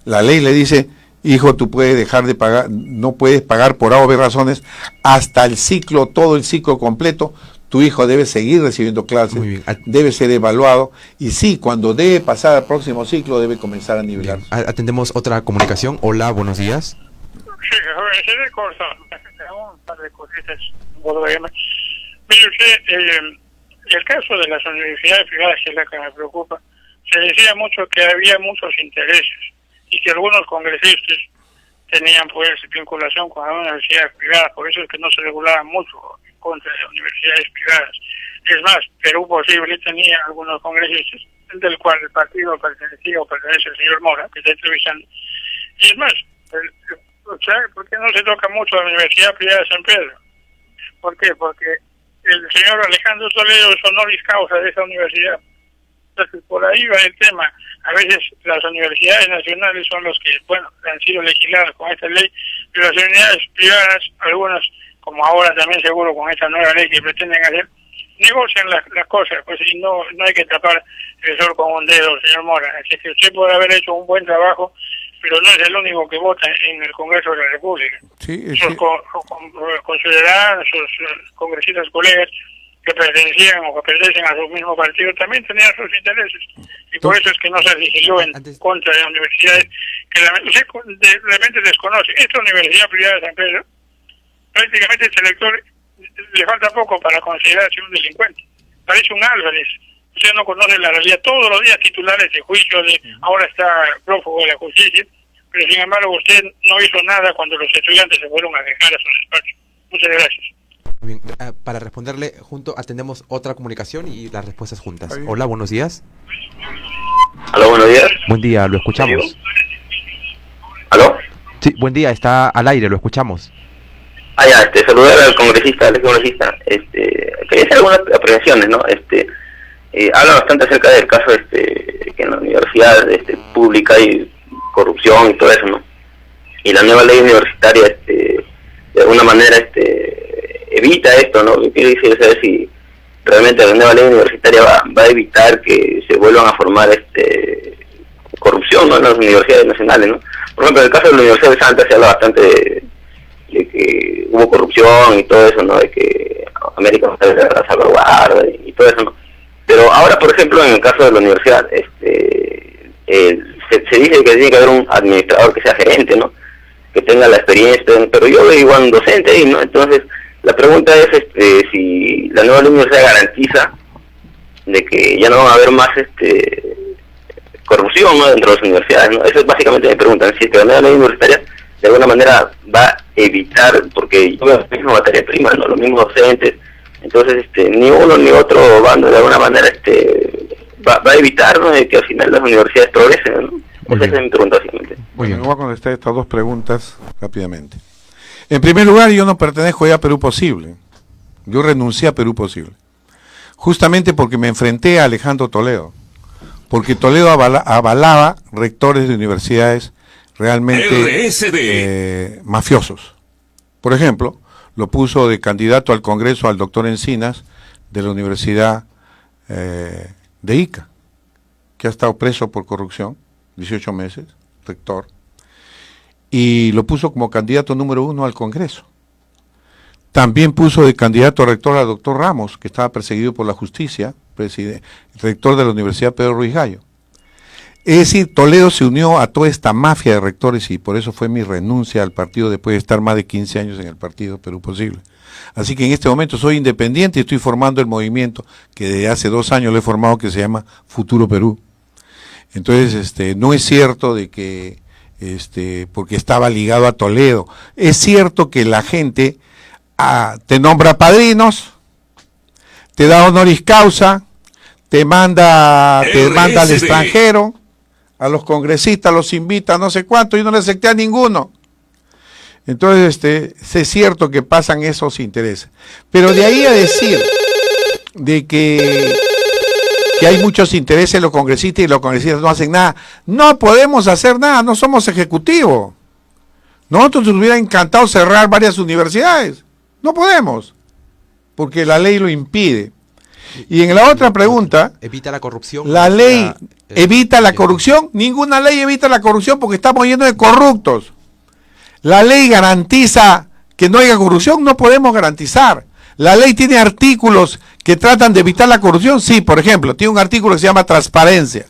La ley le dice, hijo, tú puedes dejar de pagar, no puedes pagar por A o B razones hasta el ciclo, todo el ciclo completo. Tu hijo debe seguir recibiendo clases, debe ser evaluado, y sí, cuando debe pasar al próximo ciclo debe comenzar a nivelar. Atendemos otra comunicación. Hola, buenos días. Sí, seré corto, un par de cositas. Mire usted, el caso de las universidades privadas, que es la que me preocupa, se decía mucho que había muchos intereses y que algunos congresistas tenían pues vinculación con las universidades privadas, por eso es que no se regulaba mucho en contra de las universidades privadas. Es más, Perú Posible tenía algunos congresistas, del cual el partido pertenecía o pertenece el señor Mora, que está entrevistando. Y es más, ¿por qué no se toca mucho a la Universidad Privada de San Pedro? ¿Por qué? Porque el señor Alejandro Toledo es honoris causa de esa universidad. Entonces, por ahí va el tema. A veces las universidades nacionales son los que, bueno, han sido legisladas con esta ley, pero las universidades privadas, algunas, como ahora también seguro con esta nueva ley que pretenden hacer, negocian las cosas, pues, y no hay que tapar el sol con un dedo, señor Mora. Así que usted puede haber hecho un buen trabajo, pero no es el único que vota en el Congreso de la República. Sí, sus considerados, sus congresistas colegas que pertenecían o que pertenecen a su mismo partido también tenían sus intereses. Y por eso es que no se legisló en contra de universidades que usted de repente desconoce. Esta universidad privada de San Pedro, prácticamente este lector le falta poco para considerarse un delincuente. Parece un Álvarez. Usted no conoce la realidad. Todos los días titulares de juicio de ahora está prófugo de la justicia, pero sin embargo usted no hizo nada cuando los estudiantes se fueron a dejar a sus despachos. Muchas gracias. Bien, para responderle junto atendemos otra comunicación y las respuestas juntas. Hola, buenos días. Aló, buenos días. Buen día, lo escuchamos. ¿Aló? Sí, buen día, está al aire, lo escuchamos. Ya, saludar al congresista, quería hacer algunas apreciaciones, ¿no? Habla bastante acerca del caso, que en la universidad, pública hay corrupción y todo eso, ¿no? Y la nueva ley universitaria, de alguna manera, evita esto, ¿no? Yo quiero decir, saber si realmente la nueva ley universitaria va a evitar que se vuelvan a formar, corrupción, ¿no? En las universidades nacionales, ¿no? Por ejemplo, en el caso de la Universidad de Santa se habla bastante de que hubo corrupción y todo eso, ¿no? De que América no sabe la salvaguarda y todo eso, ¿no? Pero ahora, por ejemplo, en el caso de la universidad, se dice que tiene que haber un administrador que sea gerente, ¿no? Que tenga la experiencia, pero yo veo igual un docente ahí, ¿no? Entonces, la pregunta es si la nueva ley universitaria garantiza de que ya no van a haber más corrupción, ¿no? Dentro de las universidades, ¿no? Esa es básicamente mi pregunta, si es que la nueva ley universitaria de alguna manera va a evitar, porque yo veo la misma materia prima, ¿no? Los mismos docentes, entonces ni uno ni otro bando de alguna manera va a evitar, ¿no? De que al final las universidades progresen, ¿no? Esa es mi pregunta básicamente. Muy bien, voy a contestar estas dos preguntas rápidamente. En primer lugar, yo no pertenezco ya a Perú Posible. Yo renuncié a Perú Posible. Justamente porque me enfrenté a Alejandro Toledo. Porque Toledo avalaba rectores de universidades realmente mafiosos. Por ejemplo, lo puso de candidato al Congreso al doctor Encinas de la Universidad de Ica, que ha estado preso por corrupción, 18 meses, rector, y lo puso como candidato número 1 al Congreso. También puso de candidato a rector al doctor Ramos, que estaba perseguido por la justicia, rector de la Universidad Pedro Ruiz Gallo. Es decir, Toledo se unió a toda esta mafia de rectores y por eso fue mi renuncia al partido después de estar más de 15 años en el partido Perú Posible. Así que en este momento soy independiente y estoy formando el movimiento que desde hace 2 años lo he formado, que se llama Futuro Perú. Entonces, no es cierto de que, porque estaba ligado a Toledo. Es cierto que la gente te nombra padrinos, te da honoris causa, te manda al extranjero, a los congresistas los invita no sé cuánto y no le acepté a ninguno. Entonces, es cierto que pasan esos intereses. Pero de ahí a decir de que hay muchos intereses en los congresistas y los congresistas no hacen nada. No podemos hacer nada, no somos ejecutivo. Nosotros nos hubiera encantado cerrar varias universidades. No podemos, porque la ley lo impide. Y en la otra pregunta, evita la corrupción. La ley evita la corrupción. Ninguna ley evita la corrupción porque estamos llenos de corruptos. La ley garantiza que no haya corrupción, no podemos garantizar. La ley tiene artículos que tratan de evitar la corrupción. Sí, por ejemplo, tiene un artículo que se llama transparencia.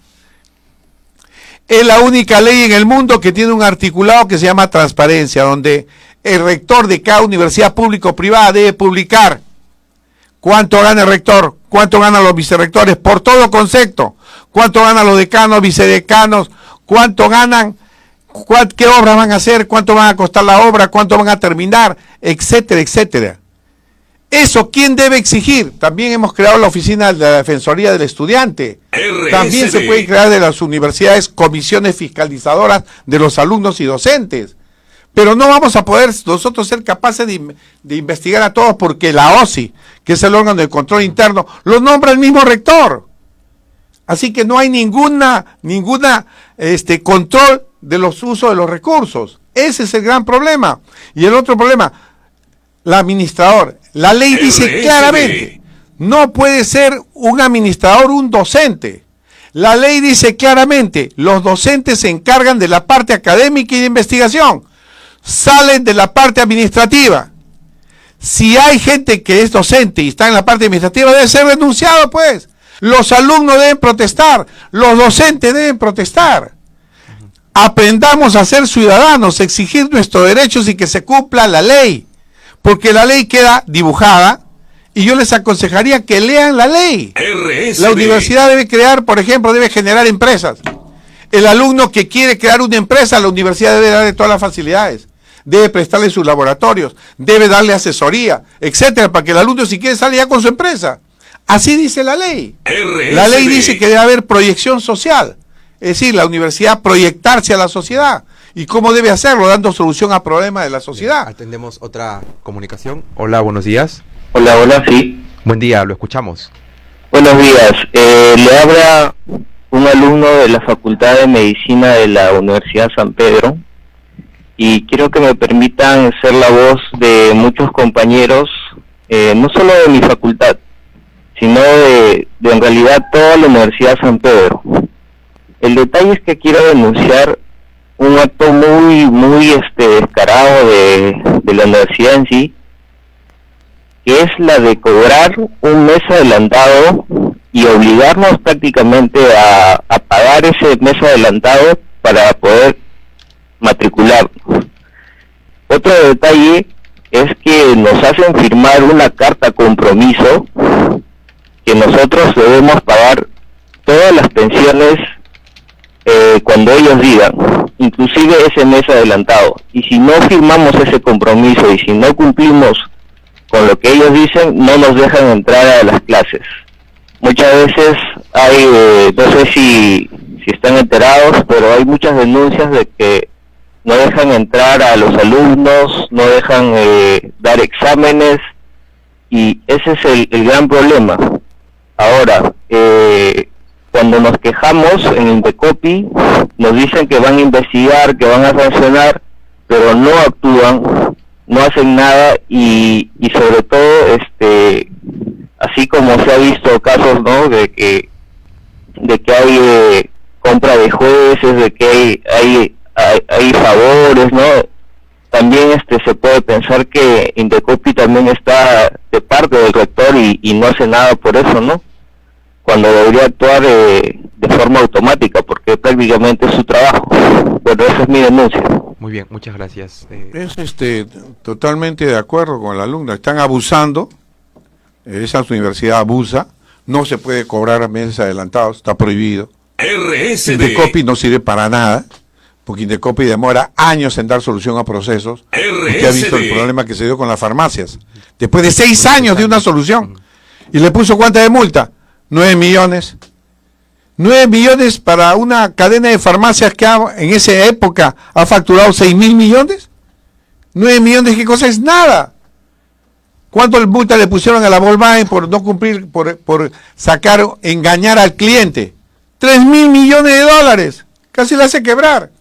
Es la única ley en el mundo que tiene un articulado que se llama transparencia, donde el rector de cada universidad pública o privada debe publicar cuánto gana el rector, cuánto ganan los vicerrectores, por todo concepto, cuánto ganan los decanos, vicedecanos, cuánto ganan, qué obras van a hacer, cuánto van a costar la obra, cuánto van a terminar, etcétera, etcétera. Eso, ¿quién debe exigir? También hemos creado la oficina de la Defensoría del Estudiante. También se puede crear de las universidades comisiones fiscalizadoras de los alumnos y docentes. Pero no vamos a poder nosotros ser capaces de investigar a todos porque la OSI, que es el órgano de control interno, lo nombra el mismo rector. Así que no hay ninguna control de los usos de los recursos. Ese es el gran problema. Y el otro problema, el administrador. La ley dice claramente, no puede ser un administrador un docente. La ley dice claramente, los docentes se encargan de la parte académica y de investigación. Salen de la parte administrativa. Si hay gente que es docente y está en la parte administrativa, debe ser denunciado, pues. Los alumnos deben protestar, los docentes deben protestar. Aprendamos a ser ciudadanos, exigir nuestros derechos y que se cumpla la ley, porque la ley queda dibujada y yo les aconsejaría que lean la ley. RSD. La universidad debe crear, por ejemplo, debe generar empresas. El alumno que quiere crear una empresa, la universidad debe darle todas las facilidades, debe prestarle sus laboratorios, debe darle asesoría, etcétera, para que el alumno, si quiere, salga ya con su empresa. Así dice la ley. RSD. La ley dice que debe haber proyección social, es decir, la universidad proyectarse a la sociedad. ¿Y cómo debe hacerlo? Dando solución a problemas de la sociedad. Atendemos otra comunicación. Hola, buenos días. Hola, hola, sí. Buen día, lo escuchamos. Buenos días. Le habla un alumno de la Facultad de Medicina de la Universidad San Pedro y quiero que me permitan ser la voz de muchos compañeros, no solo de mi facultad, sino de en realidad toda la Universidad San Pedro. El detalle es que quiero denunciar un acto muy descarado de la universidad en sí, que es la de cobrar un mes adelantado y obligarnos prácticamente a pagar ese mes adelantado para poder matricular. Otro detalle es que nos hacen firmar una carta compromiso que nosotros debemos pagar todas las pensiones cuando ellos digan, inclusive ese mes adelantado. Y si no firmamos ese compromiso y si no cumplimos con lo que ellos dicen, no nos dejan entrar a las clases. Muchas veces hay, no sé si están enterados, pero hay muchas denuncias de que no dejan entrar a los alumnos, no dejan dar exámenes, y ese es el gran problema. Ahora, cuando nos quejamos en Indecopi, nos dicen que van a investigar, que van a sancionar, pero no actúan, no hacen nada, y sobre todo, así como se ha visto casos, ¿no?, de que hay compra de jueces, de que hay favores, ¿no? También se puede pensar que Indecopi también está de parte del rector y no hace nada por eso, ¿no? Cuando debería actuar de forma automática, porque prácticamente es su trabajo. Bueno, esa es mi denuncia. Muy bien, muchas gracias. Es totalmente de acuerdo con el alumno. Están abusando, esa universidad abusa, no se puede cobrar a meses adelantados, está prohibido. RSD. Indecopi no sirve para nada, porque Indecopi demora años en dar solución a procesos. Usted ha visto el problema que se dio con las farmacias. Después de 6 años de una solución. ¿Y le puso cuánta de multa? 9 millones. 9 millones para una cadena de farmacias que en esa época ha facturado 6.000 millones. 9 millones, ¿qué cosa es? Nada. ¿Cuánto multa le pusieron a la Volkswagen por no cumplir, por engañar al cliente? 3.000 millones de dólares. Casi le hace quebrar.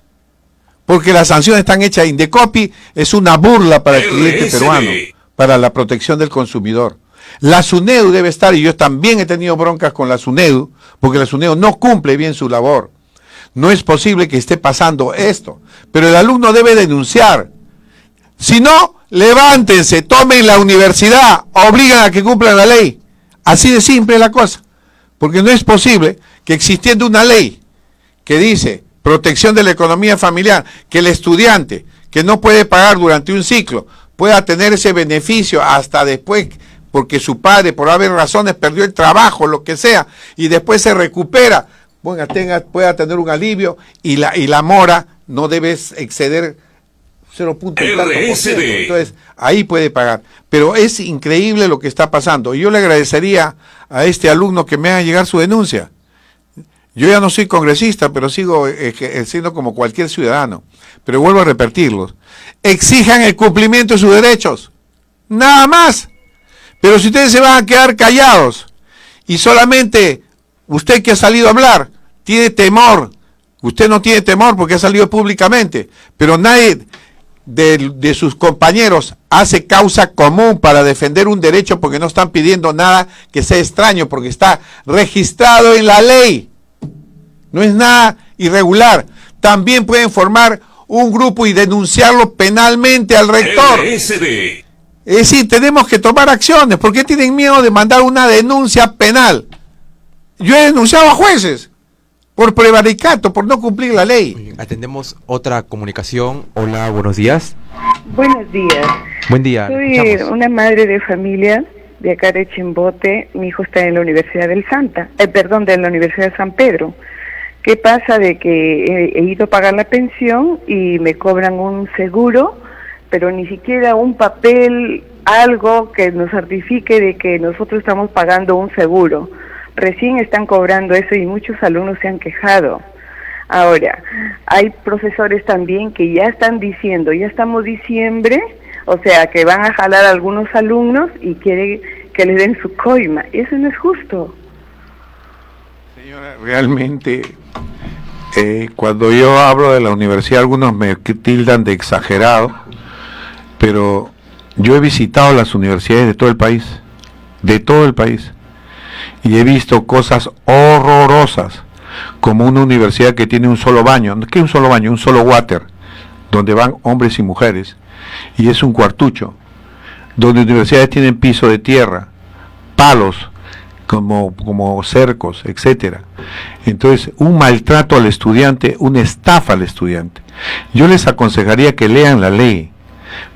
Porque las sanciones están hechas. Indecopi es una burla para el cliente peruano, para la protección del consumidor. La SUNEDU debe estar, y yo también he tenido broncas con la SUNEDU, porque la SUNEDU no cumple bien su labor. No es posible que esté pasando esto, pero el alumno debe denunciar. Si no, levántense, tomen la universidad, obligan a que cumplan la ley. Así de simple es la cosa, porque no es posible que existiendo una ley que dice protección de la economía familiar, que el estudiante que no puede pagar durante un ciclo pueda tener ese beneficio hasta después, porque su padre, por haber razones, perdió el trabajo, lo que sea, y después se recupera, bueno, pueda tener un alivio, y la mora no debe exceder 0.3%. Entonces, ahí puede pagar. Pero es increíble lo que está pasando. Y yo le agradecería a este alumno que me haga llegar su denuncia. Yo ya no soy congresista, pero sigo siendo como cualquier ciudadano. Pero vuelvo a repetirlos. Exijan el cumplimiento de sus derechos. Nada más. Pero si ustedes se van a quedar callados y solamente usted que ha salido a hablar tiene temor, usted no tiene temor porque ha salido públicamente, pero nadie de sus compañeros hace causa común para defender un derecho, porque no están pidiendo nada que sea extraño, porque está registrado en la ley. No es nada irregular. También pueden formar un grupo y denunciarlo penalmente al rector. RSD. Es decir, tenemos que tomar acciones. ¿Por qué tienen miedo de mandar una denuncia penal? Yo he denunciado a jueces por prevaricato, por no cumplir la ley. Atendemos otra comunicación. Hola, buenos días. Buenos días. Buen día. Soy una madre de familia de acá de Chimbote. Mi hijo está en la Universidad del de la Universidad de San Pedro. ¿Qué pasa? De que he ido a pagar la pensión y me cobran un seguro, pero ni siquiera un papel, algo que nos certifique de que nosotros estamos pagando un seguro. Recién están cobrando eso y muchos alumnos se han quejado. Ahora, hay profesores también que ya están diciendo, ya estamos diciembre, o sea, que van a jalar a algunos alumnos y quieren que les den su coima. Eso no es justo. Señora, realmente, cuando yo hablo de la universidad, algunos me tildan de exagerado, pero yo he visitado las universidades de todo el país, y he visto cosas horrorosas, como una universidad que tiene un solo baño. ¿Qué es un solo baño? Un solo water, donde van hombres y mujeres, y es un cuartucho, donde universidades tienen piso de tierra, palos, como cercos, etcétera. Entonces, un maltrato al estudiante, una estafa al estudiante. Yo les aconsejaría que lean la ley,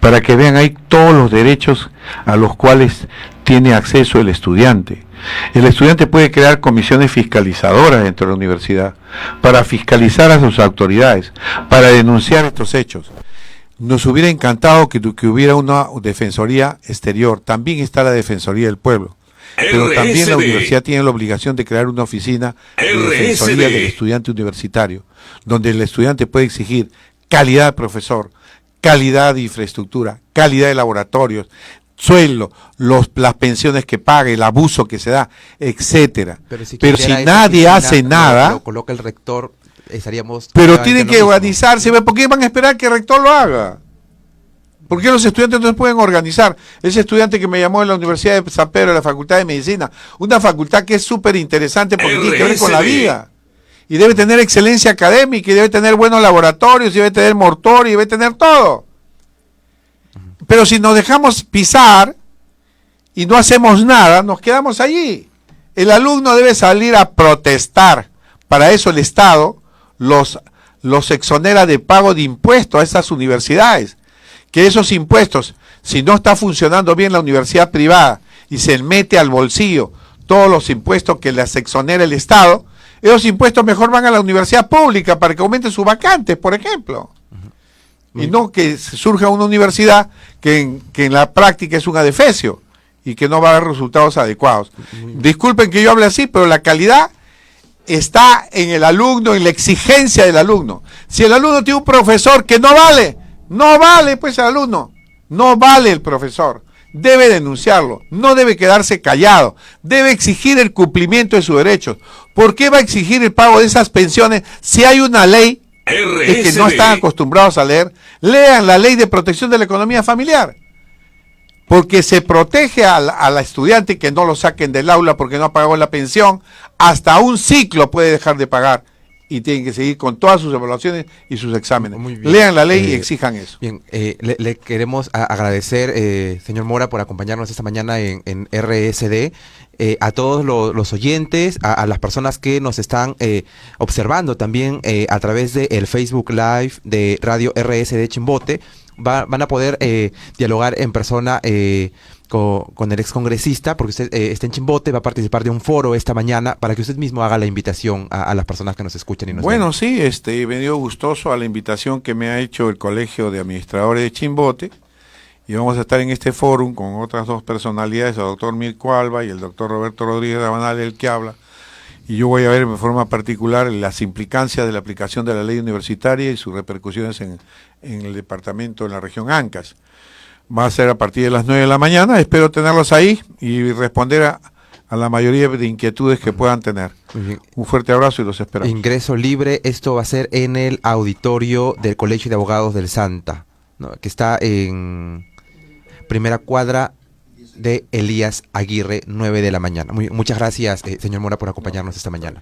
para que vean ahí todos los derechos a los cuales tiene acceso el estudiante. El estudiante puede crear comisiones fiscalizadoras dentro de la universidad para fiscalizar a sus autoridades, para denunciar estos hechos. Nos hubiera encantado que hubiera una defensoría exterior. También está la Defensoría del Pueblo. Pero también la universidad tiene la obligación de crear una oficina de defensoría del estudiante universitario, donde el estudiante puede exigir calidad de profesor, calidad de infraestructura, calidad de laboratorios, sueldo, las pensiones que paga, el abuso que se da, etcétera. Pero si nadie hace nada, lo coloca el rector, estaríamos... Pero tienen que organizarse. ¿Por qué van a esperar que el rector lo haga? ¿Por qué los estudiantes no se pueden organizar? Ese estudiante que me llamó de la Universidad de San Pedro, de la Facultad de Medicina, una facultad que es súper interesante porque tiene que ver con la vida. Y debe tener excelencia académica, y debe tener buenos laboratorios, y debe tener mortorio, y debe tener todo. Pero si nos dejamos pisar y no hacemos nada, nos quedamos allí. El alumno debe salir a protestar. Para eso el Estado los exonera de pago de impuestos a esas universidades. Que esos impuestos, si no está funcionando bien la universidad privada y se mete al bolsillo todos los impuestos que les exonera el Estado, esos impuestos mejor van a la universidad pública para que aumente sus vacantes, por ejemplo. Y no que surja una universidad que en la práctica es un adefesio y que no va a dar resultados adecuados. Disculpen que yo hable así, pero la calidad está en el alumno, en la exigencia del alumno. Si el alumno tiene un profesor que no vale pues el alumno, no vale el profesor, debe denunciarlo, no debe quedarse callado, debe exigir el cumplimiento de sus derechos. ¿Por qué va a exigir el pago de esas pensiones si hay una ley que no están acostumbrados a leer? Lean la Ley de Protección de la Economía Familiar, porque se protege al estudiante que no lo saquen del aula porque no ha pagado la pensión, hasta un ciclo puede dejar de pagar y tienen que seguir con todas sus evaluaciones y sus exámenes. Lean la ley y exijan eso. Bien, le queremos agradecer, señor Mora, por acompañarnos esta mañana en RSD, a todos los oyentes, a las personas que nos están observando también a través del Facebook Live de Radio RSD Chimbote. Van a poder dialogar en persona con el excongresista, porque usted está en Chimbote, va a participar de un foro esta mañana para que usted mismo haga la invitación a las personas que nos escuchan y nos ven. Sí, me dio gustoso a la invitación que me ha hecho el Colegio de Administradores de Chimbote, y vamos a estar en este foro con otras dos personalidades, el doctor Mirko Alba y el doctor Roberto Rodríguez Rabanal, el que habla, y yo voy a ver de forma particular las implicancias de la aplicación de la ley universitaria y sus repercusiones en el departamento, en la región Ancas. Va a ser a partir de las 9 de la mañana, espero tenerlos ahí y responder a la mayoría de inquietudes que puedan tener. Un fuerte abrazo y los esperamos. Ingreso libre, esto va a ser en el auditorio del Colegio de Abogados del Santa, ¿no?, que está en primera cuadra de Elías Aguirre, 9 de la mañana. Muchas gracias, señor Mora, por acompañarnos esta mañana.